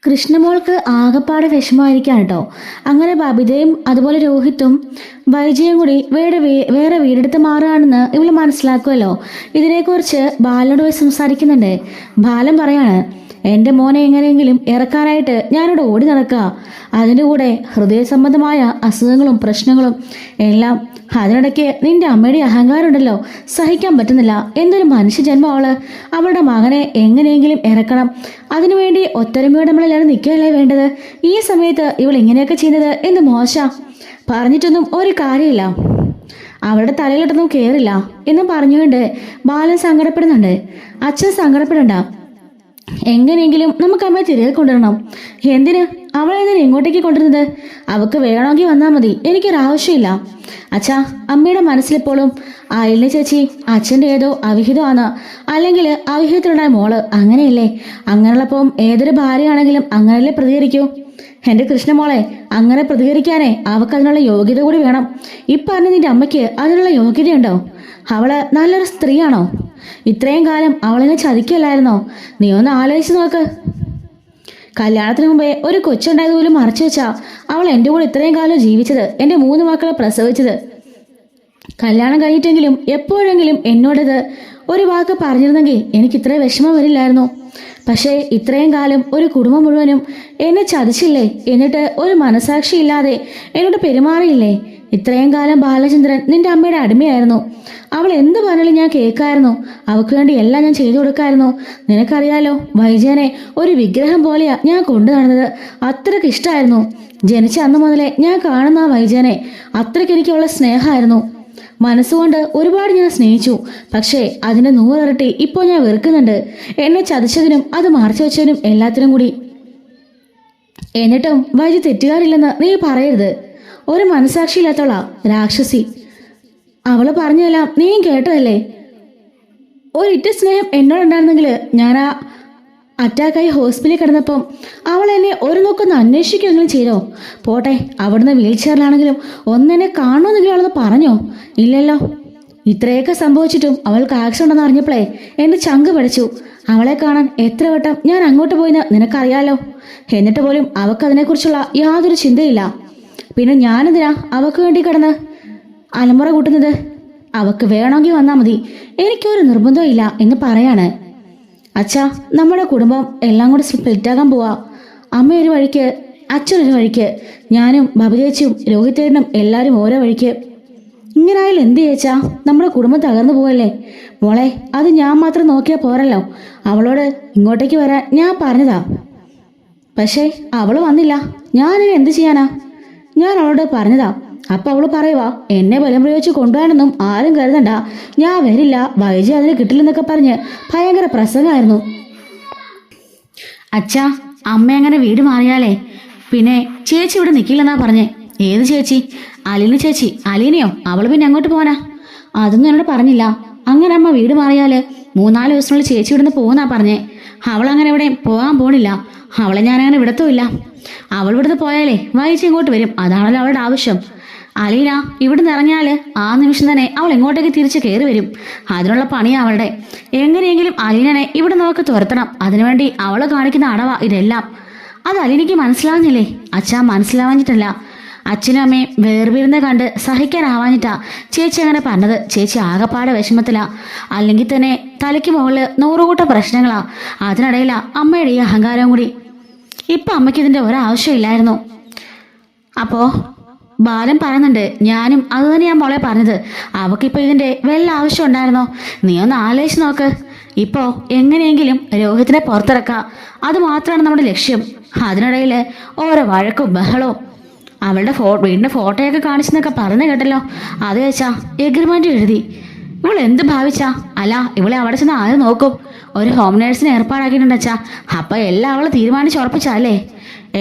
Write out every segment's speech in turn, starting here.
കൃഷ്ണമോൾക്ക് ആകപ്പാടെ വിഷമമായിരിക്കാം കേട്ടോ. അങ്ങനെ ബബിതയും അതുപോലെ രോഹിത്തും വൈജയും കൂടി വേറെ വീടെടുത്ത് മാറുകയാണെന്ന് ഇവള് മനസ്സിലാക്കുമല്ലോ. ഇതിനെക്കുറിച്ച് ബാലനോട് പോയി സംസാരിക്കുന്നുണ്ട്. ബാലൻ പറയാണ്, എൻ്റെ മോനെ എങ്ങനെയെങ്കിലും ഇറക്കാനായിട്ട് ഞാനിവിടെ ഓടി നടക്കുക. അതിൻ്റെ കൂടെ ഹൃദയ സംബന്ധമായ അസുഖങ്ങളും പ്രശ്നങ്ങളും എല്ലാം. അതിനിടയ്ക്ക് നിന്റെ അമ്മയുടെ അഹങ്കാരം ഉണ്ടല്ലോ, സഹിക്കാൻ പറ്റുന്നില്ല. എന്തൊരു മനുഷ്യജന്മം അവള്. അവളുടെ മകനെ എങ്ങനെയെങ്കിലും ഇറക്കണം. അതിനുവേണ്ടി ഒത്തൊരുമയോടെ നമ്മളെല്ലാവരും നിൽക്കുകയല്ലേ വേണ്ടത്. ഈ സമയത്ത് ഇവൾ ഇങ്ങനെയൊക്കെ ചെയ്യുന്നത് എന്ത് മോശ. പറഞ്ഞിട്ടൊന്നും ഒരു കാര്യമില്ല, അവളുടെ തലയിലിട്ടൊന്നും കയറില്ല എന്നും പറഞ്ഞുകൊണ്ട് ബാലൻ സങ്കടപ്പെടുന്നുണ്ട്. അച്ഛൻ സങ്കടപ്പെടണ്ട, എങ്ങനെയെങ്കിലും നമുക്ക് അമ്മയെ തിരികെ കൊണ്ടുവരണം. എന്തിന് അവളെ എന്തിനാ ഇങ്ങോട്ടേക്ക് കൊണ്ടുവരുന്നത്? അവൾക്ക് വേണമെങ്കിൽ വന്നാൽ മതി, എനിക്കൊരാവശ്യമില്ല. അച്ഛാ, അമ്മയുടെ മനസ്സിലെപ്പോഴും അയലിനെ ചേച്ചി അച്ഛൻ്റെ ഏതോ അവിഹിതമാണ്, അല്ലെങ്കിൽ അവിഹിതത്തിലുണ്ടായ മോള്, അങ്ങനെയല്ലേ? അങ്ങനെയുള്ളപ്പം ഏതൊരു ഭാര്യയാണെങ്കിലും അങ്ങനെയല്ലേ പ്രതികരിക്കൂ? എൻ്റെ കൃഷ്ണമോളെ, അങ്ങനെ പ്രതികരിക്കാനേ അവൾക്ക് അതിനുള്ള യോഗ്യത കൂടി വേണം. ഈ പറഞ്ഞ നിന്റെ അമ്മയ്ക്ക് അതിനുള്ള യോഗ്യതയുണ്ടോ? അവള് നല്ലൊരു സ്ത്രീയാണോ? ഇത്രയും കാലം അവളെന്നെ ചതിക്കല്ലായിരുന്നോ? നീ ഒന്ന് ആലോചിച്ച് നോക്ക്. കല്യാണത്തിന് മുമ്പേ ഒരു കൊച്ചുണ്ടായത് പോലും മറച്ചു വെച്ചാ അവൾ എൻ്റെ കൂടെ ഇത്രയും കാലം ജീവിച്ചത്, എൻ്റെ 3 മക്കളെ പ്രസവിച്ചത്. കല്യാണം കഴിഞ്ഞിട്ടെങ്കിലും എപ്പോഴെങ്കിലും എന്നോടത് ഒരു വാക്ക് പറഞ്ഞിരുന്നെങ്കിൽ എനിക്ക് ഇത്രയും വിഷമം വരില്ലായിരുന്നു. പക്ഷേ ഇത്രയും കാലം ഒരു കുടുംബം മുഴുവനും എന്നെ ചതിച്ചില്ലേ? എന്നിട്ട് ഒരു മനസാക്ഷി ഇല്ലാതെ എന്നോട് പെരുമാറിയില്ലേ? ഇത്രയും കാലം ബാലചന്ദ്രൻ നിന്റെ അമ്മയുടെ അടിമയായിരുന്നു. അവൾ എന്ത് പറഞ്ഞാലും ഞാൻ കേൾക്കായിരുന്നു. അവൾക്ക് വേണ്ടി എല്ലാം ഞാൻ ചെയ്തു കൊടുക്കായിരുന്നു. നിനക്കറിയാലോ, വൈജയനെ ഒരു വിഗ്രഹം പോലെയാ ഞാൻ കൊണ്ടു നടന്നത്. അത്രയ്ക്ക് ഇഷ്ടമായിരുന്നു. ജനിച്ച അന്ന് മുതലേ ഞാൻ കാണുന്ന ആ വൈജയനെ അത്രയ്ക്ക് എനിക്കുള്ള സ്നേഹമായിരുന്നു. മനസ്സുകൊണ്ട് ഒരുപാട് ഞാൻ സ്നേഹിച്ചു. പക്ഷേ അതിൻ്റെ 100 ഇരട്ടി ഇപ്പോൾ ഞാൻ വെറുക്കുന്നുണ്ട്. എന്നെ ചതിച്ചതിനും അത് മറച്ചു വെച്ചതിനും എല്ലാത്തിനും കൂടി. എന്നിട്ടും വൈജി തെറ്റുകാരില്ലെന്ന് നീ പറയരുത്. ഒരു മനസാക്ഷിയില്ലാത്തോളാ രാക്ഷസി. അവള് പറഞ്ഞതെല്ലാം നീയും കേട്ടതല്ലേ? ഒരിറ്റ സ്നേഹം എന്നോടുണ്ടായിരുന്നെങ്കിൽ ഞാൻ ആ അറ്റാക്കായി ഹോസ്പിറ്റലിൽ കിടന്നപ്പം അവൾ എന്നെ ഒരു നോക്കൊന്ന് അന്വേഷിക്കുമെങ്കിലും ചെയ്തോ? പോട്ടെ, അവിടുന്ന് വീൽ ചെയറിലാണെങ്കിലും ഒന്നെന്നെ കാണണമെന്നെങ്കിലും അവളത് പറഞ്ഞോ? ഇല്ലല്ലോ. ഇത്രയൊക്കെ സംഭവിച്ചിട്ടും അവൾക്ക് ആക്സിഡന്റ് ഉണ്ടെന്ന് അറിഞ്ഞപ്പോഴേ എൻ്റെ ചങ്ക് പഠിച്ചു. അവളെ കാണാൻ എത്ര വട്ടം ഞാൻ അങ്ങോട്ട് പോയിന്ന് നിനക്കറിയാലോ. എന്നിട്ട് പോലും അവൾക്കതിനെക്കുറിച്ചുള്ള യാതൊരു ചിന്തയില്ല. പിന്നെ ഞാനെന്തിനാ അവൾക്ക് വേണ്ടി കിടന്ന് അലമുറ കൂട്ടുന്നത്? അവൾക്ക് വേണമെങ്കിൽ വന്നാൽ മതി, എനിക്കൊരു നിർബന്ധവും ഇല്ല എന്ന് പറയാണ്. അച്ഛാ, നമ്മുടെ കുടുംബം എല്ലാം കൂടി സ്പ്ലിറ്റാകാൻ പോവാ. അമ്മ ഒരു വഴിക്ക്, അച്ഛനൊരു വഴിക്ക്, ഞാനും ബബിതേച്ചിയും രോഹിതേട്ടനും എല്ലാവരും ഓരോ വഴിക്ക്. ഇങ്ങനായാലും എന്ത് ചേച്ചാ? നമ്മുടെ കുടുംബം തകർന്നു പോവല്ലേ മോളെ. അത് ഞാൻ മാത്രം നോക്കിയാൽ പോരല്ലോ. അവളോട് ഇങ്ങോട്ടേക്ക് വരാൻ ഞാൻ പറഞ്ഞതാ, പക്ഷേ അവള് വന്നില്ല. ഞാനിനി എന്ത് ചെയ്യാനാ? ഞാൻ അവളോട് പറഞ്ഞതാ. അപ്പൊ അവള് പറയുവാ, എന്നെ ബലം പ്രയോഗിച്ച് കൊണ്ടുപോകാനൊന്നും ആരും കരുതണ്ട, ഞാൻ വരില്ല, വൈജി അതിന് കിട്ടില്ലെന്നൊക്കെ പറഞ്ഞ് ഭയങ്കര പ്രസംഗമായിരുന്നു. അച്ഛാ, അമ്മ അങ്ങനെ വീട് മാറിയാലേ പിന്നെ ചേച്ചി ഇവിടെ നിൽക്കില്ലെന്നാ പറഞ്ഞേ. ഏത് ചേച്ചി? അലീന ചേച്ചി. അലീനയോ? അവള് പിന്നെ അങ്ങോട്ട് പോനാ? അതൊന്നും എന്നോട് പറഞ്ഞില്ല. അങ്ങനെ അമ്മ വീട് മാറിയാല് 3-4 ദിവസത്തിനുള്ളിൽ ചേച്ചി ഇവിടുന്ന് പോകുന്നാ പറഞ്ഞേ. അവളങ്ങനെ എവിടെയും പോകാൻ പോണില്ല. അവളെ ഞാനങ്ങനെ വിടത്തുമില്ല. അവൾ ഇവിടുന്ന് പോയാലേ വൈജി ഇങ്ങോട്ട് വരും. അതാണല്ലോ അവളുടെ ആവശ്യം. അലീന ഇവിടുന്ന് ഇറങ്ങിയാൽ ആ നിമിഷം തന്നെ അവൾ എങ്ങോട്ടേക്ക് തിരിച്ച് കയറി വരും. അതിനുള്ള പണിയാ അവളുടെ. എങ്ങനെയെങ്കിലും അലീനനെ ഇവിടെ നമുക്ക് തുരത്തണം. അതിനുവേണ്ടി അവൾ കാണിക്കുന്ന അടവാ ഇതെല്ലാം. അത് അലീനയ്ക്ക് മനസ്സിലാവുന്നില്ലേ? അച്ഛാ, മനസ്സിലാവാഞ്ഞിട്ടല്ല. അച്ഛനും അമ്മയും വേർപിരുന്ന് കണ്ട് സഹിക്കാനാവാഞ്ഞിട്ടാ ചേച്ചി അങ്ങനെ പറഞ്ഞത്. ചേച്ചി ആകെപ്പാടെ വിഷമത്തിലാ. അല്ലെങ്കിൽ തന്നെ തലയ്ക്ക് മുകളിൽ 100 കൂട്ടം പ്രശ്നങ്ങളാ. അതിനിടയിലാ അമ്മയുടെ ഈ അഹങ്കാരവും കൂടി. ഇപ്പം അമ്മയ്ക്ക് ഇതിൻ്റെ ഒരാവശ്യമില്ലായിരുന്നു. അപ്പോൾ ബാലൻ പറയുന്നുണ്ട്, ഞാനും അത് തന്നെ ഞാൻ മോളെ പറഞ്ഞത്. അവക്കിപ്പോൾ ഇതിൻ്റെ വല്ല ആവശ്യം ഉണ്ടായിരുന്നോ? നീ ഒന്ന് ആലോചിച്ച് നോക്ക്. ഇപ്പോൾ എങ്ങനെയെങ്കിലും രോഹിത്തിനെ പുറത്തിറക്കുക, അത് മാത്രമാണ് നമ്മുടെ ലക്ഷ്യം. അതിനിടയിൽ ഓരോ വഴക്കും ബഹളവും. അവളുടെ വീടിൻ്റെ ഫോട്ടോയൊക്കെ കാണിച്ചെന്നൊക്കെ പറഞ്ഞു കേട്ടല്ലോ. അത് വെച്ചാ എഗ്രിമെന്റ് എഴുതി. ഇവൾ എന്ത് ഭാവിച്ചാ? അല്ല, ഇവളെ അവിടെ ചെന്ന് ആര് നോക്കും? ഒരു ഹോം നേഴ്സിനെ ഏർപ്പാടാക്കിയിട്ടുണ്ട് അച്ഛാ. അപ്പം എല്ലാം അവൾ തീരുമാനിച്ചുറപ്പിച്ചല്ലേ?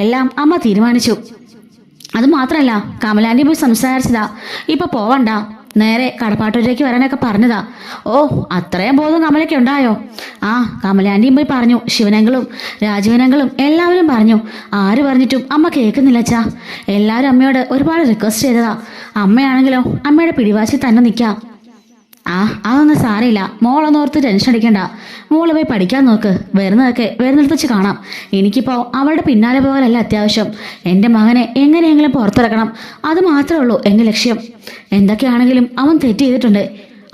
എല്ലാം അമ്മ തീരുമാനിച്ചു. അത് മാത്രമല്ല, കമലാൻ്റി പോയി സംസാരിച്ചതാ. ഇപ്പൊ പോവണ്ട, നേരെ കടപ്പാട്ടൂരേക്ക് വരാനൊക്കെ പറഞ്ഞതാ. ഓ, അത്രയും ബോധം കമലയ്ക്ക് ഉണ്ടായോ? ആ, കമലാൻ്റിയും പോയി പറഞ്ഞു. ശിവനങ്ങളും രാജീവനങ്ങളും എല്ലാവരും പറഞ്ഞു. ആര് പറഞ്ഞിട്ടും അമ്മ കേൾക്കുന്നില്ല അച്ഛാ. എല്ലാവരും അമ്മയോട് ഒരുപാട് റിക്വസ്റ്റ് ചെയ്തതാ. അമ്മയാണെങ്കിലോ അമ്മയുടെ പിടിവാശി തന്നെ നിൽക്കാം. ആ അതൊന്നും സാരമില്ല, മോളൊന്നും ഓർത്ത് ടെൻഷൻ അടിക്കണ്ട. മോള് പോയി പഠിക്കാൻ നോക്ക്. വരുന്നിടത്ത് വെച്ച് കാണാം. എനിക്കിപ്പോൾ അവളുടെ പിന്നാലെ പോകാനല്ല അത്യാവശ്യം, എൻ്റെ മകനെ എങ്ങനെയെങ്കിലും പുറത്തിറക്കണം. അത് മാത്രമേ ഉള്ളൂ എൻ്റെ ലക്ഷ്യം. എന്തൊക്കെയാണെങ്കിലും അവൻ തെറ്റ് ചെയ്തിട്ടുണ്ട്.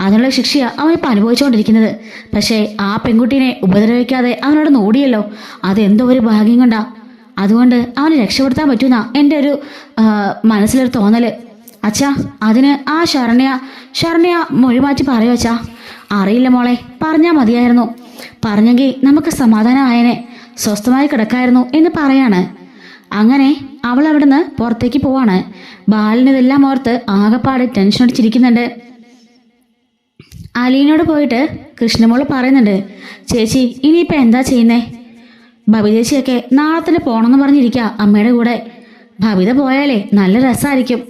അതിനുള്ള ശിക്ഷയാണ് അവനിപ്പോൾ അനുഭവിച്ചുകൊണ്ടിരിക്കുന്നത്. പക്ഷേ ആ പെൺകുട്ടീനെ ഉപദ്രവിക്കാതെ അവനോട് ഓടിയല്ലോ, അതെന്തോ ഒരു ഭാഗ്യം കൊണ്ടാ. അതുകൊണ്ട് അവനെ രക്ഷപ്പെടുത്താൻ പറ്റുന്ന എൻ്റെ ഒരു മനസ്സിലൊരു തോന്നൽ. അച്ഛാ, അതിന് ആ ശരണ്യ മൊഴി മാറ്റി പറയുമോ അച്ഛാ? അറിയില്ല മോളെ, പറഞ്ഞാൽ മതിയായിരുന്നു. പറഞ്ഞെങ്കിൽ നമുക്ക് സമാധാനമായനെ, സ്വസ്ഥമായി കിടക്കായിരുന്നു എന്ന് പറയാണ്. അങ്ങനെ അവൾ അവിടുന്ന് പുറത്തേക്ക് പോവാണ്. ബാലനിതെല്ലാം ഓർത്ത് ആകെപ്പാട് ടെൻഷൻ അടിച്ചിരിക്കുന്നുണ്ട്. അലീനോട് പോയിട്ട് കൃഷ്ണമോള് പറയുന്നുണ്ട്, ചേച്ചി ഇനിയിപ്പോൾ എന്താ ചെയ്യുന്നേ? ബബിത ചേച്ചിയൊക്കെ നാളെ തന്നെ പോകണമെന്ന് പറഞ്ഞിരിക്കുക അമ്മയുടെ കൂടെ. ബബിത പോയാലേ നല്ല രസമായിരിക്കും.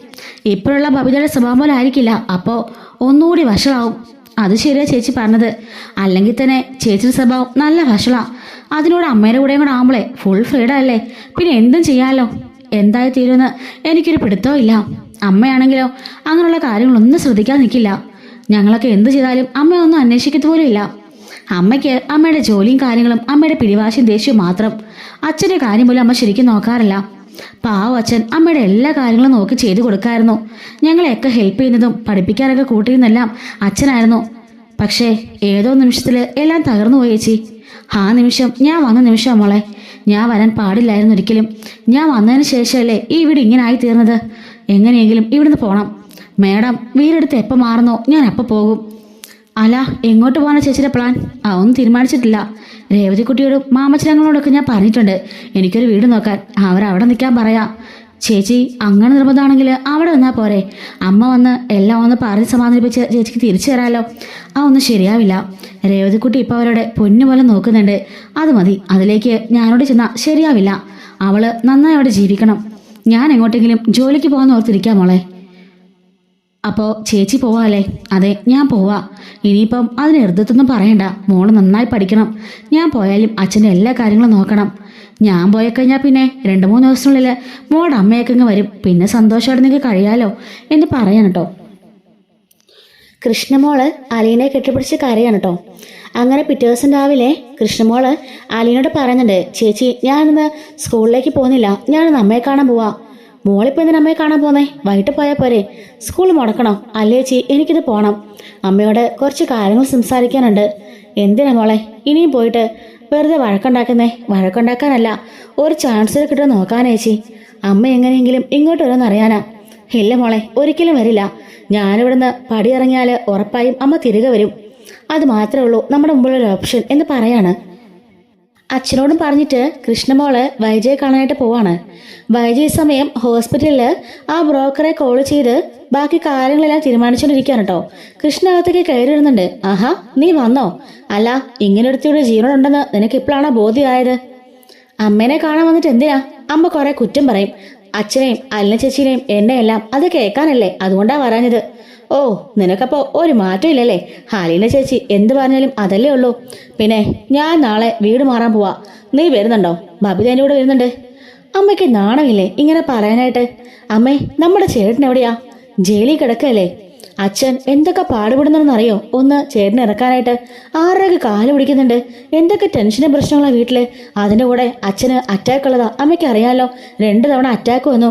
ഇപ്പോഴുള്ള ബബിതയുടെ സ്വഭാവം പോലെ ആയിരിക്കില്ല, അപ്പോൾ ഒന്നുകൂടി വഷളാവും. അത് ശരിയാ ചേച്ചി പറഞ്ഞത്. അല്ലെങ്കിൽ തന്നെ ചേച്ചിയുടെ സ്വഭാവം നല്ല വഷളാ. അതിനോട് അമ്മയുടെ കൂടെയും കൂടെ ആകുമ്പോളേ ഫുൾ ഫ്രീഡം അല്ലേ, പിന്നെ എന്തും ചെയ്യാമല്ലോ. എന്തായി തീരുമെന്ന് എനിക്കൊരു പിടുത്തവും ഇല്ല. അമ്മയാണെങ്കിലോ അങ്ങനെയുള്ള കാര്യങ്ങളൊന്നും ശ്രദ്ധിക്കാൻ നിൽക്കില്ല. ഞങ്ങളൊക്കെ എന്ത് ചെയ്താലും അമ്മയൊന്നും അന്വേഷിക്കത്ത് പോലും ഇല്ല. അമ്മയ്ക്ക് അമ്മയുടെ ജോലിയും കാര്യങ്ങളും അമ്മയുടെ പിടിവാശിയും ദേഷ്യവും മാത്രം. അച്ഛൻ്റെ കാര്യം പോലും അമ്മ ശരിക്കും നോക്കാറില്ല. പാവം അച്ഛൻ അമ്മയുടെ എല്ലാ കാര്യങ്ങളും നോക്കി ചെയ്തു കൊടുക്കായിരുന്നു. ഞങ്ങളെയൊക്കെ ഹെൽപ്പ് ചെയ്യുന്നതും പഠിപ്പിക്കാനൊക്കെ കൂട്ടിയിരുന്നെല്ലാം അച്ഛനായിരുന്നു. പക്ഷേ ഏതോ നിമിഷത്തിൽ എല്ലാം തകർന്നു പോയി ചേച്ചി. ആ നിമിഷം ഞാൻ വന്ന നിമിഷം മോളെ. ഞാൻ വരാൻ പാടില്ലായിരുന്നു ഒരിക്കലും. ഞാൻ വന്നതിന് ശേഷമല്ലേ ഈ വീട് ഇങ്ങനെ ആയി തീർന്നത്. എങ്ങനെയെങ്കിലും ഇവിടുന്ന് പോകണം. മേഡം വീടെടുത്ത് എപ്പോൾ മാറുന്നോ ഞാൻ അപ്പം പോകും. അല്ല, എങ്ങോട്ട് പോകാനാ ചേച്ചിയുടെ പ്ലാൻ? അതൊന്നും തീരുമാനിച്ചിട്ടില്ല. രേവതിക്കുട്ടിയോടും മാമച്ചനങ്ങളോടൊക്കെ ഞാൻ പറഞ്ഞിട്ടുണ്ട് എനിക്കൊരു വീട് നോക്കാൻ. അവരവിടെ നിൽക്കാൻ പറയാം. ചേച്ചി അങ്ങനെ നിർബന്ധമാണെങ്കിൽ അവിടെ നിന്നാൽ പോരെ? അമ്മ വന്ന് എല്ലാം ഒന്ന് പറഞ്ഞ് സമാധാനിപ്പിച്ച് ചേച്ചിക്ക് തിരിച്ചു തരാമല്ലോ. അതൊന്നും ശരിയാവില്ല. രേവതിക്കുട്ടി ഇപ്പോൾ അവരുടെ പൊന്നുപോലെ നോക്കുന്നുണ്ട്. അത് മതി. അതിലേക്ക് ഞാനോട് ചെന്നാൽ ശരിയാവില്ല. അവള് നന്നായി അവിടെ ജീവിക്കണം. ഞാൻ എങ്ങോട്ടെങ്കിലും ജോലിക്ക് പോകാൻ ഓർത്തിരിക്കാം മോളെ. അപ്പോൾ ചേച്ചി പോവാല്ലേ? അതെ, ഞാൻ പോവാ. ഇനിയിപ്പം അതിന് എറുത്തൊന്നും പറയണ്ട. മോള് നന്നായി പഠിക്കണം. ഞാൻ പോയാലും അച്ഛൻ്റെ എല്ലാ കാര്യങ്ങളും നോക്കണം. ഞാൻ പോയിക്കഴിഞ്ഞാൽ പിന്നെ 2-3 ദിവസത്തിനുള്ളിൽ മോളുടെ അമ്മയൊക്കെ ഇങ്ങ് വരും. പിന്നെ സന്തോഷമായിട്ട് നിങ്ങൾക്ക് കഴിയാലോ എന്ന് പറയാൻ കേട്ടോ. കൃഷ്ണമോള് അലീനെ കെട്ടിപ്പിടിച്ച് കരയാണ് കേട്ടോ. അങ്ങനെ പിറ്റേ ദിവസം രാവിലെ കൃഷ്ണമോള് അലീനോട് പറയുന്നുണ്ട്, ചേച്ചി ഞാനിന്ന് സ്കൂളിലേക്ക് പോകുന്നില്ല, ഞാനിന്ന് അമ്മയെ കാണാൻ പോവാ. മോളിപ്പോൾ എന്തിനാ അമ്മയെ കാണാൻ പോന്നേ? വൈകിട്ട് പോയാൽ പോരെ? സ്കൂൾ മുടക്കണോ? അല്ലേ ചേച്ചി, എനിക്കിത് പോകണം. അമ്മയോട് കുറച്ച് കാര്യങ്ങൾ സംസാരിക്കാനുണ്ട്. എന്തിനാ മോളെ ഇനിയും പോയിട്ട് വെറുതെ വഴക്കുണ്ടാക്കുന്നേ? വഴക്കുണ്ടാക്കാനല്ല, ഒരു ചാൻസ് കിട്ടുമെന്ന് നോക്കാനേ ചേച്ചി. അമ്മ എങ്ങനെയെങ്കിലും ഇങ്ങോട്ട് വരുമെന്ന് അറിയാനാ. ഇല്ല മോളെ, ഒരിക്കലും വരില്ല. ഞാനിവിടുന്ന് പടിയിറങ്ങിയാൽ ഉറപ്പായും അമ്മ തിരികെ വരും. അത് മാത്രമേ ഉള്ളൂ നമ്മുടെ മുമ്പിലൊരു ഓപ്ഷൻ എന്ന് പറയാണ്. അച്ഛനോടും പറഞ്ഞിട്ട് കൃഷ്ണമോള് വൈജയെ കാണാനായിട്ട് പോവാണ്. വൈജയ് സമയം ഹോസ്പിറ്റലിൽ ആ ബ്രോക്കറെ കോൾ ചെയ്ത് ബാക്കി കാര്യങ്ങളെല്ലാം തീരുമാനിച്ചുകൊണ്ടിരിക്കുകയാണ് കേട്ടോ. കൃഷ്ണ അകത്തേക്ക് കയറി വരുന്നുണ്ട്. ആഹാ, നീ വന്നോ? അല്ല, ഇങ്ങനൊരുത്തിയുടെ ജീവനുണ്ടെന്ന് നിനക്ക് ഇപ്പോഴാണോ ബോധ്യമായത്? അമ്മേനെ കാണാൻ വന്നിട്ട് എന്തിനാ? അമ്മ കുറെ കുറ്റം പറയും. അച്ഛനെയും അലിന ചേച്ചീനെയും എന്നെയെല്ലാം. അത് കേൾക്കാനല്ലേ, അതുകൊണ്ടാ വരാഞ്ഞത്. ഓ, നിനക്കപ്പോ ഒരു മാറ്റം ഇല്ലല്ലേ? അലീന ചേച്ചി എന്ത് പറഞ്ഞാലും അതല്ലേ ഉള്ളൂ. പിന്നെ ഞാൻ നാളെ വീട് മാറാൻ പോവാ. നീ വരുന്നുണ്ടോ? ബബിത എൻ്റെ കൂടെ വരുന്നുണ്ട്. അമ്മയ്ക്ക് നാണമില്ലേ ഇങ്ങനെ പറയാനായിട്ട്? അമ്മേ, നമ്മുടെ ചേട്ടൻ എവിടെയാ? ജയിലിൽ കിടക്കല്ലേ? അച്ഛൻ എന്തൊക്കെ പാടുപെടുന്നെന്നറിയോ ഒന്ന് ചേട്ടനെ ഇറക്കാനായിട്ട്? ആരുടെയൊക്കെ കാല് പിടിക്കുന്നുണ്ട്. എന്തൊക്കെ ടെൻഷനും പ്രശ്നങ്ങളാണ് വീട്ടില്. അതിൻ്റെ കൂടെ അച്ഛന് അറ്റാക്ക് ഉള്ളതാ അമ്മയ്ക്ക് അറിയാലോ. 2 തവണ അറ്റാക്ക് വന്നു.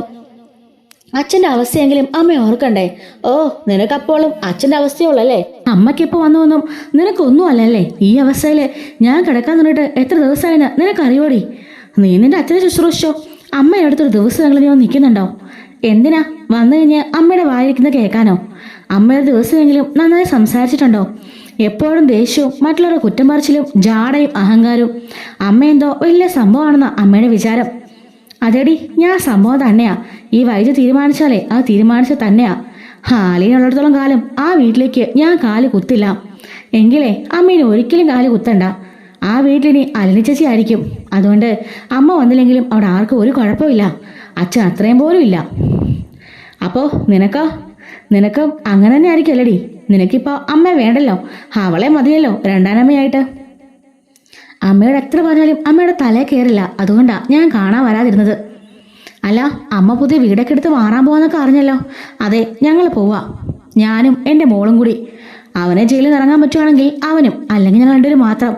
അച്ഛൻ്റെ അവസ്ഥയെങ്കിലും അമ്മ ഓർക്കണ്ടേ? ഓ, നിനക്കപ്പോഴും അച്ഛൻ്റെ അവസ്ഥയുള്ളല്ലേ? അമ്മയ്ക്കിപ്പോൾ വന്നൊന്നും നിനക്കൊന്നും അല്ലല്ലേ? ഈ അവസ്ഥയിൽ ഞാൻ കിടക്കാൻ നിന്നിട്ട് എത്ര ദിവസമായെന്ന് നിനക്കറിയോടി? നീ നിന്റെ അച്ഛനെ ശുശ്രൂഷിച്ചോ? അമ്മ അടുത്തൊരു ദിവസമെങ്കിലും നീ നിൽക്കുന്നുണ്ടോ? എന്തിനാ വന്നു കഴിഞ്ഞ് അമ്മയുടെ വായിരിക്കുന്നത് കേൾക്കാനോ? അമ്മയുടെ ദിവസമെങ്കിലും നന്നായി സംസാരിച്ചിട്ടുണ്ടോ? എപ്പോഴും ദേഷ്യവും മറ്റുള്ളവരുടെ കുറ്റം പറിച്ചിലും ജാടയും അഹങ്കാരവും. അമ്മയെന്തോ വലിയ സംഭവമാണെന്നാ അമ്മയുടെ വിചാരം. അതെടി, ഞാൻ സംഭവം തന്നെയാ. ഈ വൈദ്യ തീരുമാനിച്ചാലേ അത് തീരുമാനിച്ച തന്നെയാ. ഹാലിനുള്ളിടത്തോളം കാലം ആ വീട്ടിലേക്ക് ഞാൻ കാല് കുത്തില്ല. എങ്കിലേ അമ്മേനെ ഒരിക്കലും കാല് കുത്തണ്ട. ആ വീട്ടിലിനി അലിന ചേച്ചി ആയിരിക്കും. അതുകൊണ്ട് അമ്മ വന്നില്ലെങ്കിലും അവിടെ ആർക്കും ഒരു കുഴപ്പമില്ല. അച്ഛൻ അത്രയും പോലും ഇല്ല. അപ്പോൾ നിനക്കും അങ്ങനെ തന്നെ ആയിരിക്കും അല്ലേടി? നിനക്കിപ്പോൾ അമ്മ വേണ്ടല്ലോ, അവളെ മതിയല്ലോ രണ്ടാനമ്മയായിട്ട്. അമ്മയോട് എത്ര പറഞ്ഞാലും അമ്മയുടെ തലേ കയറില്ല. അതുകൊണ്ടാണ് ഞാൻ കാണാൻ വരാതിരുന്നത്. അല്ല, അമ്മ പുതിയ വീടൊക്കെ എടുത്ത് മാറാൻ പോവാന്നൊക്കെ അറിഞ്ഞല്ലോ. അതെ, ഞങ്ങൾ പോവാ, ഞാനും എൻ്റെ മോളും കൂടി. അവനെ ജയിലിൽ ഇറങ്ങാൻ പറ്റുവാണെങ്കിൽ അവനും, അല്ലെങ്കിൽ ഞങ്ങൾ രണ്ടുപേരും മാത്രം.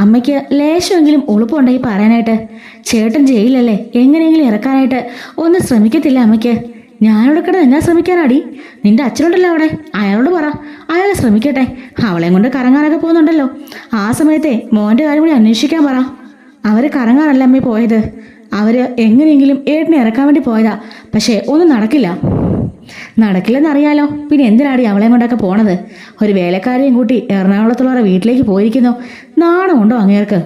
അമ്മയ്ക്ക് ലേശമെങ്കിലും ഉളുപ്പുണ്ടായി പറയാനായിട്ട്. ചേട്ടൻ ജയിലല്ലേ, എങ്ങനെയെങ്കിലും ഇറക്കാനായിട്ട് ഒന്ന് ശ്രമിക്കത്തില്ല അമ്മയ്ക്ക്? ഞാനിവിടെ കിടന്ന് എന്നാ ശ്രമിക്കാനാടി? നിന്റെ അച്ഛനുണ്ടല്ലോ അവിടെ, അയാളോട് പറ, അയാൾ ശ്രമിക്കട്ടെ. അവളെയും കൊണ്ട് കറങ്ങാനൊക്കെ പോകുന്നുണ്ടല്ലോ, ആ സമയത്തെ മോൻ്റെ കാര്യം കൂടി അന്വേഷിക്കാൻ പറ. അവർ കറങ്ങാനല്ല അമ്മേ പോയത്, അവർ എങ്ങനെയെങ്കിലും ഏട്ടനെ ഇറക്കാൻ വേണ്ടി പോയതാ. പക്ഷേ ഒന്നും നടക്കില്ലെന്നറിയാലോ, പിന്നെ എന്തിനാടി അവളെയും കൊണ്ടൊക്കെ പോണത്? ഒരു വേലക്കാരെയും കൂട്ടി എറണാകുളത്തുള്ളവരുടെ വീട്ടിലേക്ക് പോയിരിക്കുന്നു. നാണമുണ്ടോ അങ്ങേർക്ക്?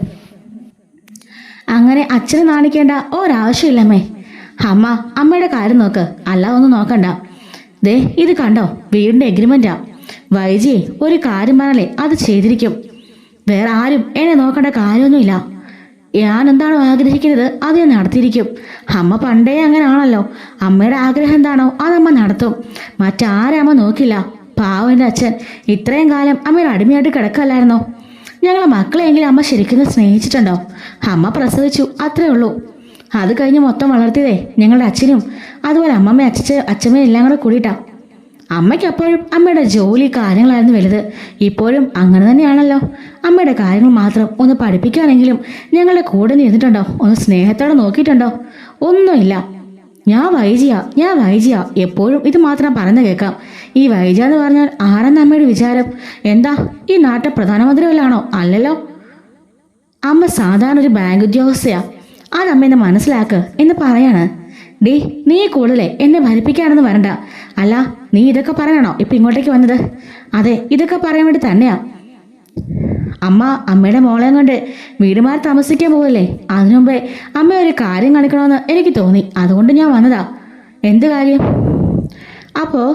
അങ്ങനെ അച്ഛനെ നാണിക്കേണ്ട ഒരാവശ്യമില്ലമ്മേ. അമ്മയുടെ കാര്യം നോക്ക്, അല്ല ഒന്നും നോക്കണ്ട. ദേ ഇത് കണ്ടോ, വീടിന്റെ എഗ്രിമെന്റാ. വൈജി ഒരു കാര്യം പറഞ്ഞാലേ അത് ചെയ്തിരിക്കും. വേറെ ആരും എന്നെ നോക്കേണ്ട കാര്യമൊന്നുമില്ല. ഞാൻ എന്താണോ ആഗ്രഹിക്കുന്നത് അത് ഞാൻ നടത്തിയിരിക്കും. അമ്മ പണ്ടേ അങ്ങനെയാണല്ലോ. അമ്മയുടെ ആഗ്രഹം എന്താണോ അതമ്മ നടത്തും. മറ്റാരമ്മ നോക്കില്ല. പാവൻ്റെ അച്ഛൻ ഇത്രയും കാലം അമ്മയുടെ അടിമയായിട്ട് കിടക്കല്ലായിരുന്നോ? ഞങ്ങളെ മക്കളെയെങ്കിലും അമ്മ ശരിക്കും സ്നേഹിച്ചിട്ടുണ്ടോ? അമ്മ പ്രസവിച്ചു, അത്രേ ഉള്ളൂ. അത് കഴിഞ്ഞ് മൊത്തം വളർത്തിയതേ ഞങ്ങളുടെ അച്ഛനും അതുപോലെ അമ്മമ്മ അച്ഛമ്മയും എല്ലാം കൂടെ കൂടിയിട്ടാ. അമ്മയ്ക്ക് അപ്പോഴും അമ്മയുടെ ജോലി കാര്യങ്ങളായിരുന്നു വലുത്. ഇപ്പോഴും അങ്ങനെ തന്നെയാണല്ലോ. അമ്മയുടെ കാര്യങ്ങൾ മാത്രം ഒന്ന് പഠിപ്പിക്കാനെങ്കിലും ഞങ്ങളുടെ കൂടെ നിന്നിട്ടുണ്ടോ? ഒന്ന് സ്നേഹത്തോടെ നോക്കിയിട്ടുണ്ടോ? ഒന്നുമില്ല. ഞാൻ വൈജിയാ എപ്പോഴും ഇത് മാത്രം പറഞ്ഞു കേൾക്കാം. ഈ വൈജ എന്ന് പറഞ്ഞാൽ ആരെന്ന് അമ്മയുടെ വിചാരം? എന്താ ഈ നാട്ടിൽ പ്രധാനമന്ത്രി വല്ലാണോ? അല്ലല്ലോ. അമ്മ സാധാരണ ഒരു ബാങ്ക് ഉദ്യോഗസ്ഥയാ. അതമ്മ എന്നെ മനസ്സിലാക്ക് എന്ന് പറയാണ്. ഡീ, നീ കൂടുതലേ എന്നെ ഭരിപ്പിക്കാണെന്ന് വരണ്ട. അല്ല, നീ ഇതൊക്കെ പറയാണോ ഇപ്പൊ ഇങ്ങോട്ടേക്ക് വന്നത്? അതെ, ഇതൊക്കെ പറയാൻ വേണ്ടി തന്നെയാ. അമ്മയുടെ മോളെയും കൊണ്ട് വീട് മാറി താമസിക്കാൻ പോവല്ലേ? അതിനു മുമ്പേ അമ്മ ഒരു കാര്യം കാണിക്കണമെന്ന് എനിക്ക് തോന്നി, അതുകൊണ്ട് ഞാൻ വന്നതാ. എന്ത് കാര്യം? അപ്പോൾ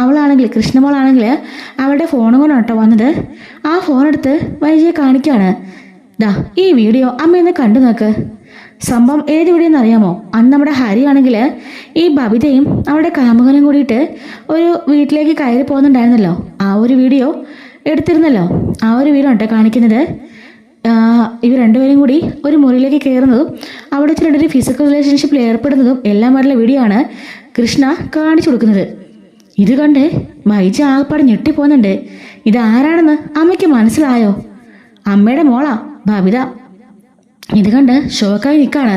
അവളാണെങ്കിൽ, കൃഷ്ണമോളാണെങ്കിൽ അവളുടെ ഫോണും കൊണ്ടാണ് കേട്ടോ വന്നത്. ആ ഫോണെടുത്ത് വൈജിയെ കാണിക്കുകയാണ്. ദാ ഈ വീഡിയോ അമ്മ ഒന്ന് കണ്ടു നോക്ക്. സംഭവം ഏത് വീഡിയോ എന്നറിയാമോ? അന്ന് നമ്മുടെ ഹരിയാണെങ്കിൽ ഈ ബബിതയും അവളുടെ കാമുകനും കൂടിയിട്ട് ഒരു വീട്ടിലേക്ക് കയറി പോകുന്നുണ്ടായിരുന്നല്ലോ, ആ ഒരു വീഡിയോ എടുത്തിരുന്നല്ലോ. ആ ഒരു വീഡിയോ കേട്ടോ കാണിക്കുന്നത്. ഇവർ രണ്ടുപേരും കൂടി ഒരു മുറിയിലേക്ക് കയറുന്നതും അവിടെ വെച്ചിട്ടൊരു ഫിസിക്കൽ റിലേഷൻഷിപ്പിൽ ഏർപ്പെടുന്നതും എല്ലാം വരെയുള്ള വീഡിയോ ആണ് കൃഷ്ണ കാണിച്ചു കൊടുക്കുന്നത്. ഇത് കണ്ട് വൈജി ആകപ്പാട് ഞെട്ടിപ്പോകുന്നുണ്ട്. ഇതാരാണെന്ന് അമ്മയ്ക്ക് മനസ്സിലായോ? അമ്മയുടെ മോളാ ബബിത. ഇത് കണ്ട് ഷോക്കായി നിൽക്കാണ്.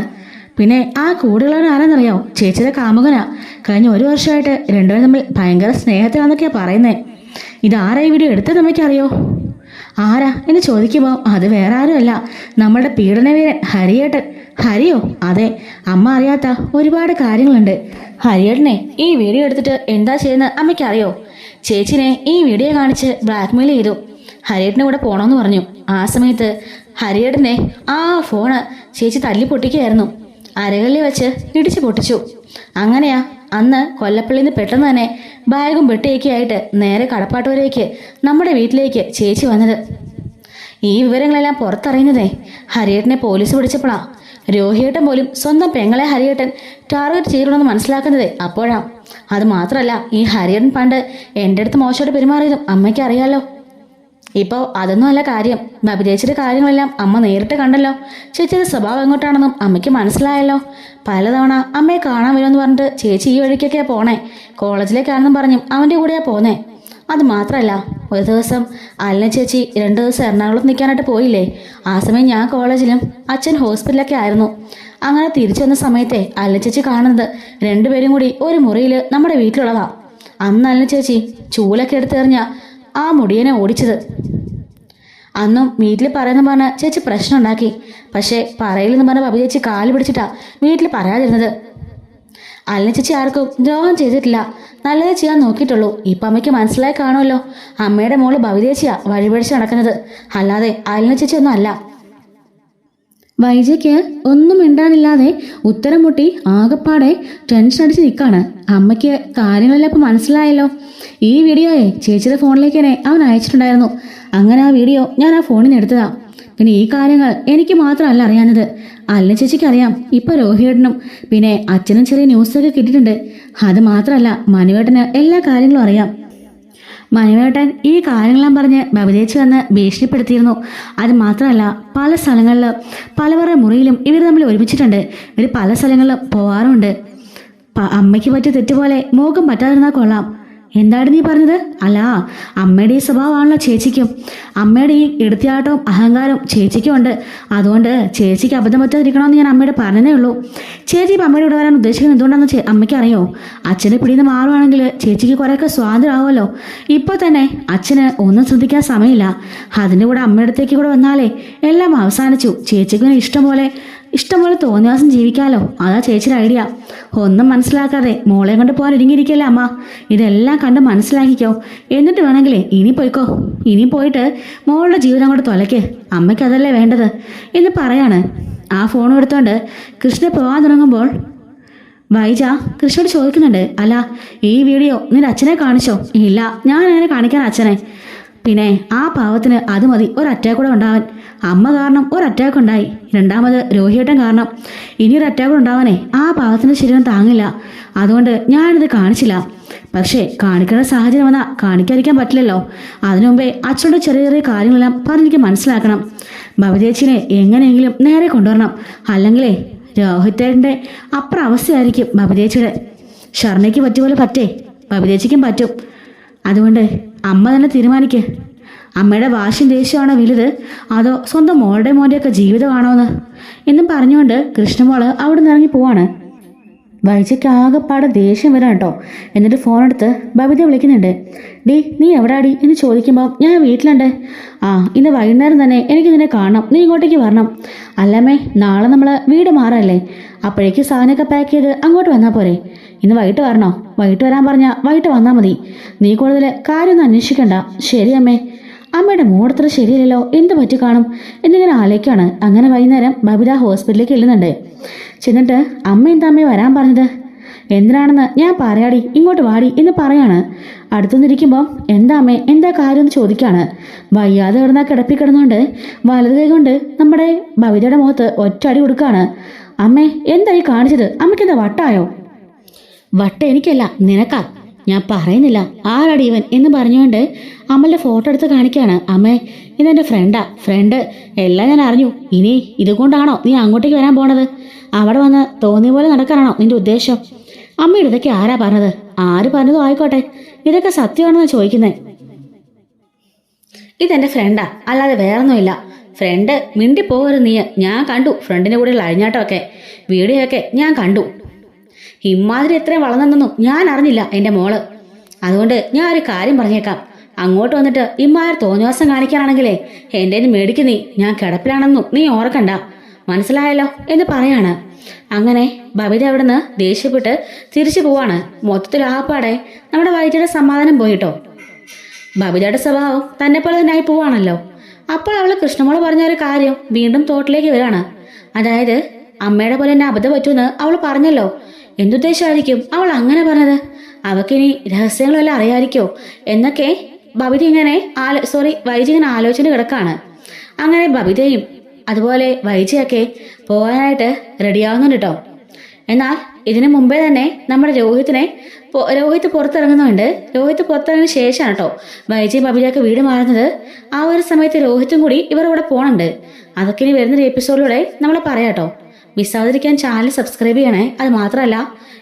പിന്നെ ആ കൂടെയുള്ളവൻ ആരാന്നറിയോ? ചേച്ചിയുടെ കാമുകനാ. കഴിഞ്ഞ 1 വർഷമായിട്ട് രണ്ടുപേരും തമ്മിൽ ഭയങ്കര സ്നേഹത്തിലാന്നൊക്കെയാ പറയുന്നേ. ഇതാരാ ഈ വീഡിയോ എടുത്തത് അമ്മയ്ക്കറിയോ? ആരാ എന്ന് ചോദിക്കുമ്പോൾ അത് വേറെ ആരുമല്ല, നമ്മുടെ പീഡനവീരൻ ഹരിയേട്ടൻ. ഹരിയോ? അതെ. അമ്മ അറിയാത്ത ഒരുപാട് കാര്യങ്ങളുണ്ട്. ഹരിയേട്ടനെ ഈ വീഡിയോ എടുത്തിട്ട് എന്താ ചെയ്യുന്നത് അമ്മയ്ക്കറിയോ? ചേച്ചിനെ ഈ വീഡിയോ കാണിച്ച് ബ്ലാക്ക്മെയിൽ ചെയ്തു. ഹരിയേട്ടൻ്റെ കൂടെ പോകണമെന്ന് പറഞ്ഞു. ആ സമയത്ത് ഹരിയേട്ടനെ ആ ഫോണ് ചേച്ചി തല്ലി പൊട്ടിക്കുകയായിരുന്നു. അരകളിൽ വെച്ച് ഇടിച്ചു പൊട്ടിച്ചു. അങ്ങനെയാ അന്ന് കൊല്ലപ്പള്ളിയിൽ നിന്ന് പെട്ടെന്ന് തന്നെ ബാഗും പെട്ടിയൊക്കെ ആയിട്ട് നേരെ കടപ്പാട്ടൂരേക്ക് നമ്മുടെ വീട്ടിലേക്ക് ചേച്ചി വന്നത്. ഈ വിവരങ്ങളെല്ലാം പുറത്തറിയുന്നതേ ഹരിയേട്ടനെ പോലീസ് പിടിച്ചപ്പോഴാ. രോഹിയേട്ടൻ പോലും സ്വന്തം പെങ്ങളെ ഹരിയേട്ടൻ ടാർഗറ്റ് ചെയ്യണമെന്ന് മനസ്സിലാക്കുന്നതേ അപ്പോഴാ. അത് മാത്രമല്ല, ഈ ഹരിയേട്ടൻ പണ്ട് എൻ്റെ അടുത്ത് മോശമായിട്ട് പെരുമാറിയതും അമ്മയ്ക്ക് അറിയാലോ. ഇപ്പോൾ അതൊന്നും അല്ല കാര്യം. ബബിതേച്ചിയുടെ കാര്യങ്ങളെല്ലാം അമ്മ നേരിട്ട് കണ്ടല്ലോ. ചേച്ചിയുടെ സ്വഭാവം എങ്ങോട്ടാണെന്നും അമ്മയ്ക്ക് മനസ്സിലായല്ലോ. പലതവണ അമ്മയെ കാണാൻ വരുമെന്ന് പറഞ്ഞിട്ട് ചേച്ചി ഈ വഴിക്കൊക്കെയാ പോണേ. കോളേജിലേക്കാണെന്നും പറഞ്ഞും അവൻ്റെ കൂടെയാ പോന്നേ. അത് മാത്രമല്ല, ഒരു ദിവസം അല്ല ചേച്ചി 2 ദിവസം എറണാകുളത്ത് നിൽക്കാനായിട്ട് പോയില്ലേ? ആ സമയം ഞാൻ കോളേജിലും അച്ഛൻ ഹോസ്പിറ്റലൊക്കെ ആയിരുന്നു. അങ്ങനെ തിരിച്ചു വന്ന സമയത്തെ അല്ല ചേച്ചി കാണുന്നത് രണ്ടുപേരും കൂടി ഒരു മുറിയിൽ നമ്മുടെ വീട്ടിലുള്ളതാ. അന്ന് അല്ല ചേച്ചി ചൂലൊക്കെ എടുത്തെറിഞ്ഞ ആ മുടിയനെ ഓടിച്ചത്. അന്നും വീട്ടിൽ പറയുന്ന പറഞ്ഞ ചേച്ചി പ്രശ്നം ഉണ്ടാക്കി. പക്ഷേ പറയില്ലെന്ന് പറഞ്ഞ ബബി ചേച്ചി കാല് പിടിച്ചിട്ടാ വീട്ടിൽ പറയാതിരുന്നത്. അല്ല ചേച്ചി ആർക്കും ദ്രോഹം ചെയ്തിട്ടില്ല, നല്ലത് ചെയ്യാൻ നോക്കിയിട്ടുള്ളൂ. ഇപ്പം അമ്മയ്ക്ക് മനസ്സിലായി കാണുമല്ലോ, അമ്മയുടെ മോള് ബബി ചേച്ചിയാ വഴിപഴിച്ച് നടക്കുന്നത്, അല്ലാതെ അല്ല ചേച്ചി ഒന്നും അല്ല. വൈജയ്ക്ക് ഒന്നും മിണ്ടാനില്ലാതെ ഉത്തരം മുട്ടി ആകപ്പാടെ ടെൻഷൻ അടിച്ച് നിൽക്കാണ്. അമ്മയ്ക്ക് കാര്യങ്ങളെല്ലാം ഇപ്പം മനസ്സിലായല്ലോ. ഈ വീഡിയോയെ ചേച്ചിയുടെ ഫോണിലേക്ക് തന്നെ അവൻ അയച്ചിട്ടുണ്ടായിരുന്നു. അങ്ങനെ ആ വീഡിയോ ഞാൻ ആ ഫോണിൽ നിന്ന് എടുത്തതാ. പിന്നെ ഈ കാര്യങ്ങൾ എനിക്ക് മാത്രമല്ല അറിയാഞ്ഞത്, അല്ല ചേച്ചിക്ക് അറിയാം. ഇപ്പൊ രോഹിയേട്ടനും പിന്നെ അച്ഛനും ചെറിയ ന്യൂസൊക്കെ കിട്ടിയിട്ടുണ്ട്. അത് മാത്രമല്ല, മനുവേട്ടന് എല്ലാ കാര്യങ്ങളും അറിയാം. മനുവേട്ടൻ ഈ കാര്യങ്ങളെല്ലാം പറഞ്ഞ് ബബിതേച്ചി വന്ന് ഭീഷണിപ്പെടുത്തിയിരുന്നു. അത് മാത്രമല്ല, പല സ്ഥലങ്ങളിൽ പലവരുടെ മുറിയിലും ഇവർ തമ്മിൽ ഒരുമിച്ചിട്ടുണ്ട്. ഇവർ പല സ്ഥലങ്ങളിലും പോവാറുമുണ്ട്. അമ്മയ്ക്ക് പറ്റിയ തെറ്റുപോലെ മോക്കും പറ്റാതിരുന്നാൽ കൊള്ളാം. എന്താണ് നീ പറഞ്ഞത്? അല്ല, അമ്മയുടെ ഈ സ്വഭാവമാണല്ലോ ചേച്ചിക്കും. അമ്മയുടെ ഈ എടുത്തിയാട്ടവും അഹങ്കാരവും ചേച്ചിക്കും ഉണ്ട്. അതുകൊണ്ട് ചേച്ചിക്ക് അബദ്ധം പറ്റാതിരിക്കണമെന്ന് ഞാൻ അമ്മയോട് പറഞ്ഞതേ ഉള്ളൂ. ചേച്ചി ഇപ്പം അമ്മയുടെ കൂടെ വരാൻ ഉദ്ദേശിക്കുന്നത് എന്തുകൊണ്ടാണെന്ന് അമ്മയ്ക്ക് അറിയോ? അച്ഛനെ പിടിന്ന് മാറുവാണെങ്കിൽ ചേച്ചിക്ക് കുറേയൊക്കെ സ്വാതന്ത്ര്യമാവുമല്ലോ. ഇപ്പോൾ തന്നെ അച്ഛന് ഒന്നും ശ്രദ്ധിക്കാൻ സമയമില്ല. അതിൻ്റെ കൂടെ അമ്മയുടെ അടുത്തേക്ക് കൂടെ വന്നാലേ എല്ലാം അവസാനിച്ചു. ചേച്ചിക്ക് ഇഷ്ടംപോലെ തോന്നിയാസം ജീവിക്കാമല്ലോ. അതാ ചേച്ചിയുടെ ഐഡിയ. ഒന്നും മനസ്സിലാക്കാതെ മോളെ കൊണ്ട് പോകാൻ ഒരുങ്ങിയിരിക്കല്ലേ അമ്മ. ഇതെല്ലാം കണ്ട് മനസ്സിലാക്കിക്കോ. എന്നിട്ട് വേണമെങ്കിലേ ഇനി പോയിക്കോ. ഇനി പോയിട്ട് മോളുടെ ജീവിതം കൊണ്ട് തുലയ്ക്ക്. അമ്മയ്ക്ക് അതല്ലേ വേണ്ടത് എന്ന് പറയാണ്. ആ ഫോൺ എടുത്തോണ്ട് കൃഷ്ണ പോകാൻ തുടങ്ങുമ്പോൾ വൈജ കൃഷ്ണയോട് ചോദിക്കുന്നുണ്ട്, അല്ല ഈ വീഡിയോ നിന്റെ അച്ഛനെ കാണിച്ചോ? ഇല്ല, ഞാൻ അങ്ങനെ കാണിക്കാൻ അച്ഛനെ. പിന്നെ ആ പാവത്തിന് അത് മതി ഒരു അറ്റാക്ക് കൂടെ ഉണ്ടാവാൻ. അമ്മ കാരണം ഒരു അറ്റാക്ക് ഉണ്ടായി, രണ്ടാമത് രോഹിയേട്ടൻ കാരണം ഇനിയൊരു അറ്റാക്ക് കൂടെ ഉണ്ടാവാനേ ആ പാവത്തിന് ശരീരം താങ്ങില്ല. അതുകൊണ്ട് ഞാനിത് കാണിച്ചില്ല. പക്ഷേ കാണിക്കേണ്ട സാഹചര്യം വന്നാൽ കാണിക്കാതിരിക്കാൻ പറ്റില്ലല്ലോ. അതിനു മുമ്പേ അച്ഛൻ്റെ ചെറിയ ചെറിയ കാര്യങ്ങളെല്ലാം പറഞ്ഞെനിക്ക് മനസ്സിലാക്കണം. ഭവിതേച്ചിനെ എങ്ങനെയെങ്കിലും നേരെ കൊണ്ടുവരണം. അല്ലെങ്കിലേ രോഹിത്തേട്ടൻ്റെ അപ്പുറം അവസ്ഥയായിരിക്കും ഭവിതേച്ചിയുടെ. ഷർണയ്ക്ക് പറ്റുപോലെ പറ്റേ ഭവിതേച്ചിക്കും പറ്റും. അതുകൊണ്ട് അമ്മ തന്നെ തീരുമാനിക്ക്. അമ്മയുടെ വാശിയും ദേഷ്യമാണോ വലുത്, അതോ സ്വന്തം മോൻ്റെയൊക്കെ ജീവിതമാണോന്ന് എന്നും പറഞ്ഞുകൊണ്ട് കൃഷ്ണമോള് അവിടെ നിന്ന് ഇറങ്ങി പോവാണ്. വൈജയ്ക്ക് ആകെപ്പാടെ ദേഷ്യം വരാം കേട്ടോ. എന്നിട്ട് ഫോണെടുത്ത് ബബിത വിളിക്കുന്നുണ്ട്. ഡി നീ എവിടാടി എന്ന് ചോദിക്കുമ്പോൾ ഞാൻ വീട്ടിലുണ്ട്. ഇന്ന് വൈകുന്നേരം തന്നെ എനിക്കിതിനെ കാണണം, നീ ഇങ്ങോട്ടേക്ക് വരണം. അല്ലമ്മേ, നാളെ നമ്മൾ വീട് മാറല്ലേ, അപ്പോഴേക്ക് സാധനമൊക്കെ പാക്ക് ചെയ്ത് അങ്ങോട്ട് വന്നാൽ പോരെ? ഇന്ന് വൈകിട്ട് വരണോ? വൈകിട്ട് വരാൻ പറഞ്ഞാൽ വൈകിട്ട് വന്നാൽ മതി. നീ കൂടുതൽ കാര്യമൊന്നും അന്വേഷിക്കണ്ട. ശരി അമ്മേ. അമ്മയുടെ മൂടത്ര ശരിയല്ലല്ലോ, എന്ത് പറ്റി കാണും എന്നിങ്ങനെ ആലോചിക്കാണ്. അങ്ങനെ വൈകുന്നേരം ബബിത ഹോസ്പിറ്റലിലേക്ക് ചെല്ലുന്നുണ്ട്. ചെന്നിട്ട് അമ്മ എന്താ അമ്മയെ വരാൻ പറഞ്ഞത്? എന്തിനാണെന്ന് ഞാൻ പറയാടി, ഇങ്ങോട്ട് വാടി എന്ന് പറയാണ്. അടുത്തുനിന്നിരിക്കുമ്പോൾ എന്താ അമ്മേ, എന്താ കാര്യം എന്ന് ചോദിക്കാണ്. വയ്യാതെ കിടന്നാൽ കിടപ്പി കിടന്നുകൊണ്ട് വലത് കൈ കൊണ്ട് നമ്മുടെ ബബിതയുടെ മുഖത്ത് ഒറ്റ അടി കൊടുക്കുകയാണ്. അമ്മേ എന്തായി കാണിച്ചത്? അമ്മയ്ക്കെന്താ വട്ടായോ? വട്ട എനിക്കല്ല, നിനക്കാ. ഞാൻ പറയുന്നില്ല ആരാടി ഇവൻ എന്ന് പറഞ്ഞുകൊണ്ട് അമ്മളുടെ ഫോട്ടോ എടുത്ത് കാണിക്കുകയാണ്. അമ്മേ ഇതെൻ്റെ ഫ്രണ്ട് എല്ലാം ഞാൻ അറിഞ്ഞു. ഇനി ഇതുകൊണ്ടാണോ നീ അങ്ങോട്ടേക്ക് വരാൻ പോണത്? അവിടെ വന്ന് തോന്നിയ പോലെ നടക്കാനാണോ നിന്റെ ഉദ്ദേശം? അമ്മയുടെ ഇതൊക്കെ ആരാ പറഞ്ഞത്? ആര് പറഞ്ഞതോ ആയിക്കോട്ടെ, ഇതൊക്കെ സത്യമാണെന്ന് ചോദിക്കുന്നേ. ഇതെൻ്റെ ഫ്രണ്ടാ, അല്ലാതെ വേറൊന്നുമില്ല. ഫ്രണ്ട് മിണ്ടിപ്പോകരുത് നീ. ഞാൻ കണ്ടു ഫ്രണ്ടിൻ്റെ കൂടെയുള്ള അഴിഞ്ഞാട്ടമൊക്കെ, വീഡിയോ ഒക്കെ ഞാൻ കണ്ടു. ഇമ്മാതിരി എത്രയും വളർന്നെന്നൊന്നും ഞാൻ അറിഞ്ഞില്ല എൻ്റെ മോള്. അതുകൊണ്ട് ഞാൻ ഒരു കാര്യം പറഞ്ഞേക്കാം, അങ്ങോട്ട് വന്നിട്ട് ഇമ്മാതിരി തോന്നിവാസം കാണിക്കാനാണെങ്കിലേ എൻ്റെ മേടിക്ക് നീ. ഞാൻ കിടപ്പിലാണെന്നും നീ ഓർക്കണ്ട, മനസ്സിലായല്ലോ എന്ന് പറയാണ്. അങ്ങനെ ബബിത അവിടെ നിന്ന് ദേഷ്യപ്പെട്ട് തിരിച്ചു പോവാണ്. മൊത്തത്തിൽ ആപ്പാടെ നമ്മുടെ വൈദ്യയുടെ സമാധാനം പോയിട്ടോ. ബബിതയുടെ സ്വഭാവം തന്നെ പോലെ തന്നെ ആയി പോവാണല്ലോ. അപ്പോൾ അവൾ കൃഷ്ണമോള് പറഞ്ഞ ഒരു കാര്യം വീണ്ടും തോട്ടിലേക്ക് വരികയാണ്. അതായത് അമ്മയുടെ പോലെ തന്നെ അബദ്ധം പറ്റുമെന്ന് അവൾ പറഞ്ഞല്ലോ. എന്തുദ്ദേശമായിരിക്കും അവൾ അങ്ങനെ പറഞ്ഞത്? അവക്കിനി രഹസ്യങ്ങളെല്ലാം അറിയാതിരിക്കോ എന്നൊക്കെ ബബിത വൈജി ഇങ്ങനെ ആലോചന കിടക്കാണ്. അങ്ങനെ ബബിതയും അതുപോലെ വൈജിയൊക്കെ പോകാനായിട്ട് റെഡിയാവുന്നുണ്ട് കേട്ടോ. എന്നാൽ ഇതിനു മുമ്പേ തന്നെ നമ്മുടെ രോഹിത്ത് പുറത്തിറങ്ങുന്നുണ്ട്. രോഹിത്ത് പുറത്തിറങ്ങിയ ശേഷമാണ് കേട്ടോ വൈജിയും ബബിതയൊക്കെ വീട് മാറുന്നത്. ആ ഒരു സമയത്ത് രോഹിത്തും കൂടി ഇവരുടെ കൂടെ പോകണുണ്ട്. അതൊക്കെ ഇനി വരുന്നൊരു എപ്പിസോഡിലൂടെ നമ്മൾ പറയാം കേട്ടോ. മിസ്സാതിരിക്കാൻ ചാനൽ സബ്സ്ക്രൈബ് ചെയ്യണേ. അത് മാത്രമല്ല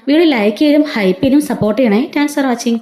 വീഡിയോ ലൈക്ക് ചെയ്തും ഹൈപ്പ് ചെയ്തും സപ്പോർട്ട് ചെയ്യണേ. Thanks for watching.